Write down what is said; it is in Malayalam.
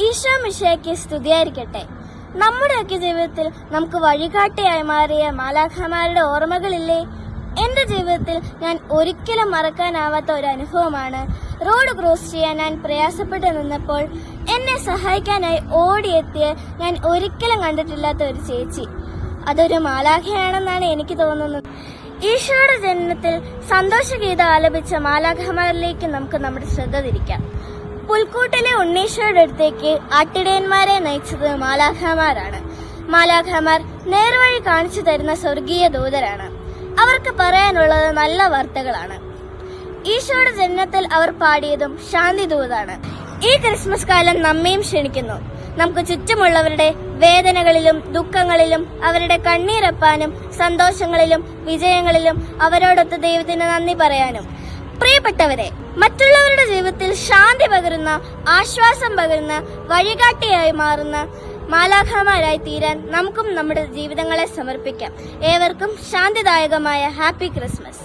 ഈശോ മിശിഹായ്ക്ക് സ്തുതിയായിരിക്കട്ടെ. നമ്മുടെയൊക്കെ ജീവിതത്തിൽ നമുക്ക് വഴികാട്ടിയായി മാറിയ മാലാഖമാരുടെ ഓർമ്മകളില്ലേ? എന്റെ ജീവിതത്തിൽ ഞാൻ ഒരിക്കലും മറക്കാനാവാത്ത ഒരു അനുഭവമാണ് റോഡ് ക്രോസ് ചെയ്യാൻ ഞാൻ പ്രയാസപ്പെട്ടു നിന്നപ്പോൾ എന്നെ സഹായിക്കാനായി ഓടിയെത്തിയ ഞാൻ ഒരിക്കലും കണ്ടിട്ടില്ലാത്ത ഒരു ചേച്ചി. അതൊരു മാലാഖയാണെന്നാണ് എനിക്ക് തോന്നുന്നത്. ഈശോയുടെ ജനനത്തിൽ സന്തോഷഗീതം ആലപിച്ച മാലാഖമാരിലേക്ക് നമുക്ക് നമ്മുടെ ശ്രദ്ധ തിരിക്കാം. പുൽക്കൂട്ടിലെ ഉണ്ണീശോയുടെ അടുത്തേക്ക് ആട്ടിടയന്മാരെ നയിച്ചത് മാലാഖമാരാണ്. മാലാഖമാർ നേർവഴി കാണിച്ചു തരുന്ന സ്വർഗീയ ദൂതരാണ്. അവർക്ക് പറയാനുള്ളത് നല്ല വാർത്തകളാണ്. ഈശോയുടെ ജനനത്തിൽ അവർ പാടിയതും ശാന്തി ദൂതാണ്. ഈ ക്രിസ്മസ് കാലം നമ്മയും ക്ഷണിക്കുന്നു. നമുക്ക് ചുറ്റുമുള്ളവരുടെ വേദനകളിലും ദുഃഖങ്ങളിലും അവരുടെ കണ്ണീരപ്പാനും സന്തോഷങ്ങളിലും വിജയങ്ങളിലും അവരോടൊത്ത് ദൈവത്തിന് നന്ദി പറയാനും. പ്രിയപ്പെട്ടവരെ, മറ്റുള്ളവരുടെ ജീവിതത്തിൽ ശാന്തി പകരുന്ന, ആശ്വാസം പകരുന്ന, വഴികാട്ടിയായി മാറുന്ന മാലാഖമാരായി തീരാൻ നമുക്കും നമ്മുടെ ജീവിതങ്ങളെ സമർപ്പിക്കാം. ഏവർക്കും ശാന്തിദായകമായ ഹാപ്പി ക്രിസ്മസ്.